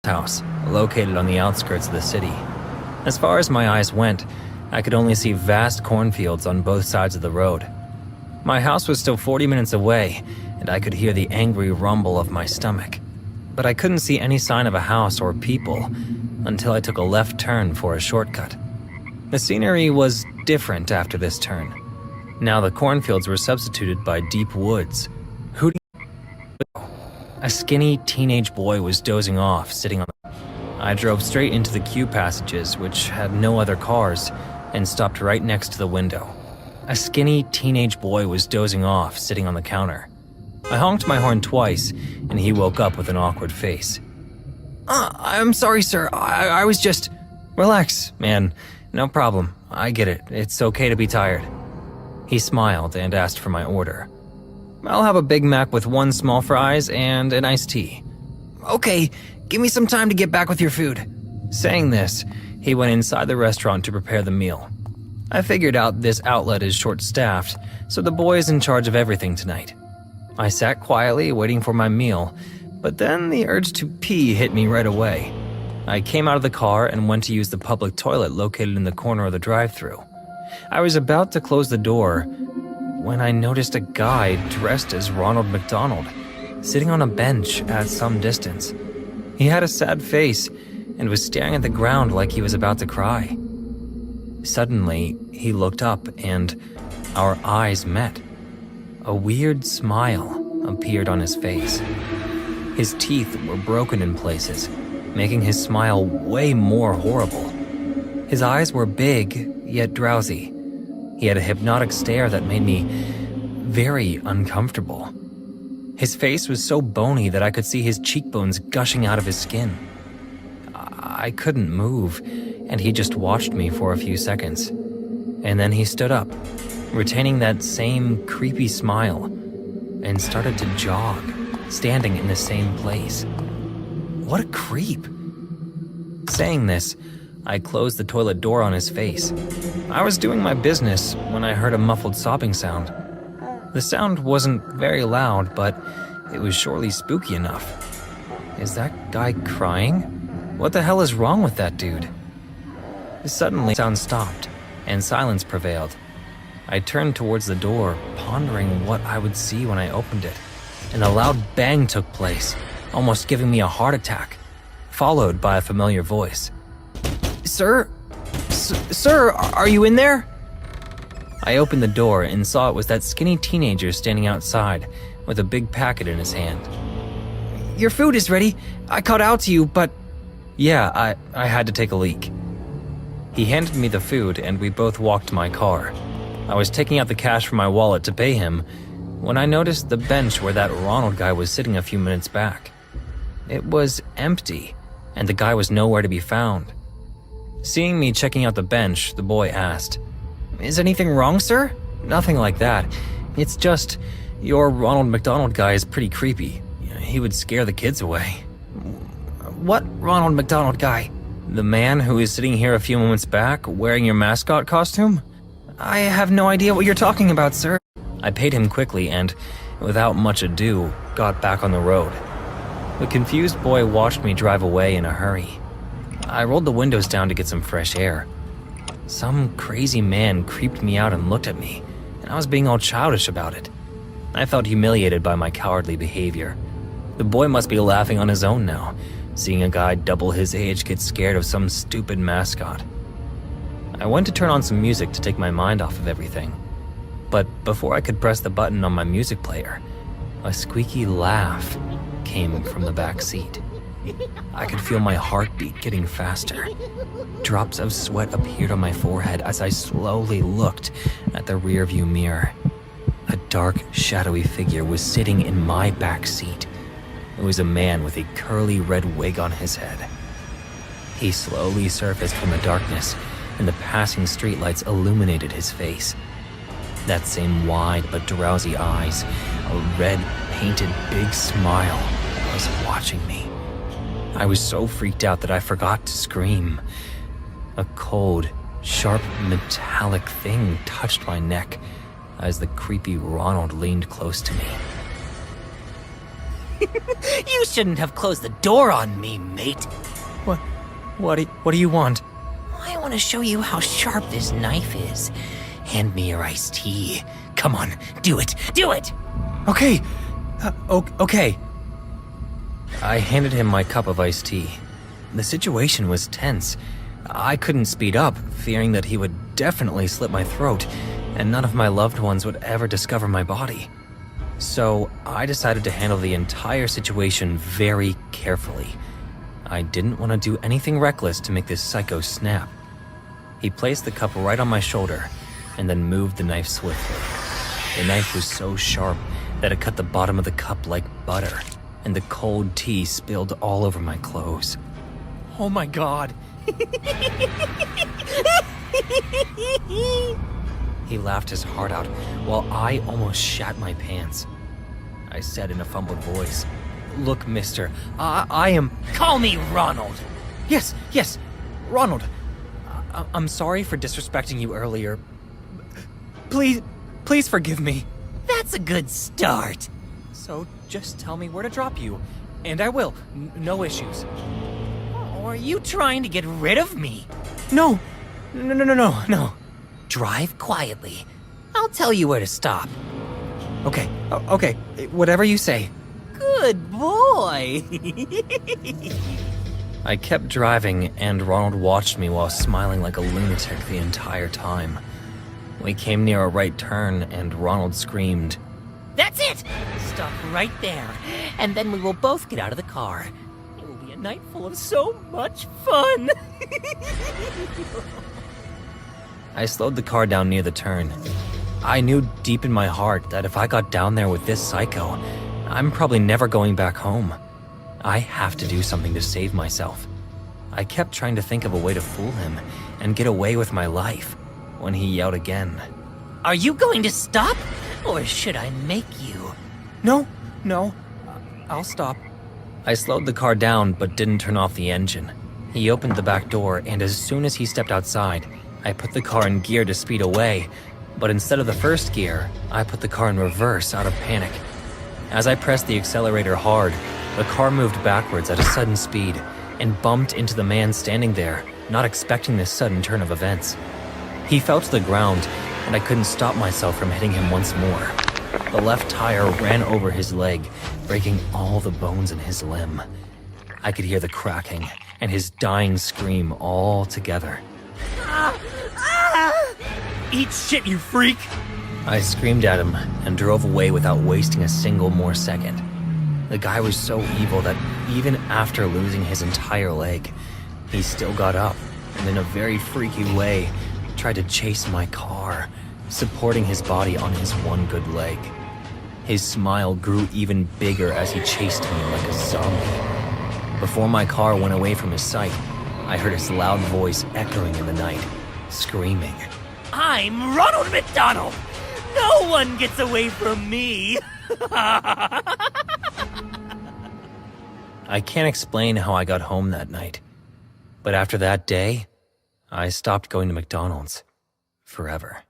house, located on the outskirts of the city. As far as my eyes went, I could only see vast cornfields on both sides of the road. My house was still 40 minutes away, and I could hear the angry rumble of my stomach. But I couldn't see any sign of a house or people until I took a left turn for a shortcut. The scenery was different after this turn. Now the cornfields were substituted by deep woods. A skinny teenage boy was dozing off, sitting on the... I drove straight into the queue passages, which had no other cars, and stopped right next to the window. A skinny teenage boy was dozing off, sitting on the counter. I honked my horn twice, and he woke up with an awkward face. I'm sorry, sir. I was just... Relax, man. No problem. I get it. It's okay to be tired. He smiled and asked for my order. I'll have a Big Mac with 1 small fries and an iced tea. Okay, give me some time to get back with your food. Saying this, he went inside the restaurant to prepare the meal. I figured out this outlet is short-staffed, so the boy is in charge of everything tonight. I sat quietly waiting for my meal, but then the urge to pee hit me right away. I came out of the car and went to use the public toilet located in the corner of the drive-thru. I was about to close the door when I noticed a guy dressed as Ronald McDonald, sitting on a bench at some distance. He had a sad face and was staring at the ground like he was about to cry. Suddenly, he looked up and our eyes met. A weird smile appeared on his face. His teeth were broken in places, making his smile way more horrible. His eyes were big, yet drowsy. He had a hypnotic stare that made me very uncomfortable. His face was so bony that I could see his cheekbones gushing out of his skin. I couldn't move, and he just watched me for a few seconds. And then he stood up, retaining that same creepy smile, and started to jog, standing in the same place. What a creep. Saying this, I closed the toilet door on his face. I was doing my business when I heard a muffled sobbing sound. The sound wasn't very loud, but it was surely spooky enough. Is that guy crying? What the hell is wrong with that dude? Suddenly, the sound stopped, and silence prevailed. I turned towards the door, pondering what I would see when I opened it, and a loud bang took place, almost giving me a heart attack, followed by a familiar voice. Sir, are you in there? I opened the door and saw it was that skinny teenager standing outside with a big packet in his hand. Your food is ready. I called out to you, but... Yeah, I had to take a leak. He handed me the food and we both walked to my car. I was taking out the cash from my wallet to pay him when I noticed the bench where that Ronald guy was sitting a few minutes back. It was empty, and the guy was nowhere to be found. Seeing me checking out the bench, the boy asked, Is anything wrong, sir? Nothing like that. It's just, your Ronald McDonald guy is pretty creepy. He would scare the kids away. What Ronald McDonald guy? The man who is sitting here a few moments back, wearing your mascot costume? I have no idea what you're talking about, sir. I paid him quickly and, without much ado, got back on the road. The confused boy watched me drive away in a hurry. I rolled the windows down to get some fresh air. Some crazy man creeped me out and looked at me, and I was being all childish about it. I felt humiliated by my cowardly behavior. The boy must be laughing on his own now, seeing a guy double his age get scared of some stupid mascot. I went to turn on some music to take my mind off of everything. But before I could press the button on my music player, a squeaky laugh came from the back seat. I could feel my heartbeat getting faster. Drops of sweat appeared on my forehead as I slowly looked at the rearview mirror. A dark, shadowy figure was sitting in my back seat. It was a man with a curly red wig on his head. He slowly surfaced from the darkness, and the passing streetlights illuminated his face. That same wide but drowsy eyes, a red, painted big smile, was watching me. I was so freaked out that I forgot to scream. A cold, sharp, metallic thing touched my neck as the creepy Ronald leaned close to me. You shouldn't have closed the door on me, mate. What do you want? I want to show you how sharp this knife is. Hand me your iced tea. Come on, do it, do it! Okay. Okay. I handed him my cup of iced tea. The situation was tense. I couldn't speed up, fearing that he would definitely slit my throat, and none of my loved ones would ever discover my body. So I decided to handle the entire situation very carefully. I didn't want to do anything reckless to make this psycho snap. He placed the cup right on my shoulder, and then moved the knife swiftly. The knife was so sharp that it cut the bottom of the cup like butter, and the cold tea spilled all over my clothes. Oh my god. He laughed his heart out, while I almost shat my pants. I said in a fumbled voice, "Look, mister, I am..." Call me Ronald. Yes, Ronald. I'm sorry for disrespecting you earlier. Please forgive me. That's a good start. So just tell me where to drop you, and I will. No issues. Or are you trying to get rid of me? No. Drive quietly. I'll tell you where to stop. Okay, whatever you say. Good boy. I kept driving, and Ronald watched me while smiling like a lunatic the entire time. We came near a right turn, and Ronald screamed, That's it! Stop right there, and then we will both get out of the car. It will be a night full of so much fun! I slowed the car down near the turn. I knew deep in my heart that if I got down there with this psycho, I'm probably never going back home. I have to do something to save myself. I kept trying to think of a way to fool him and get away with my life when he yelled again. Are you going to stop? Or should I make you? No, I'll stop. I slowed the car down but didn't turn off the engine. He opened the back door, and as soon as he stepped outside, I put the car in gear to speed away, but instead of the first gear, I put the car in reverse out of panic. As I pressed the accelerator hard, the car moved backwards at a sudden speed and bumped into the man standing there, not expecting this sudden turn of events. He fell to the ground, and I couldn't stop myself from hitting him once more. The left tire ran over his leg, breaking all the bones in his limb. I could hear the cracking and his dying scream all together. Eat shit, you freak! I screamed at him and drove away without wasting a single more second. The guy was so evil that even after losing his entire leg, he still got up and in a very freaky way tried to chase my car, supporting his body on his one good leg. His smile grew even bigger as he chased me like a zombie. Before my car went away from his sight, I heard his loud voice echoing in the night, screaming, I'm Ronald McDonald! No one gets away from me! I can't explain how I got home that night, but after that day, I stopped going to McDonald's forever.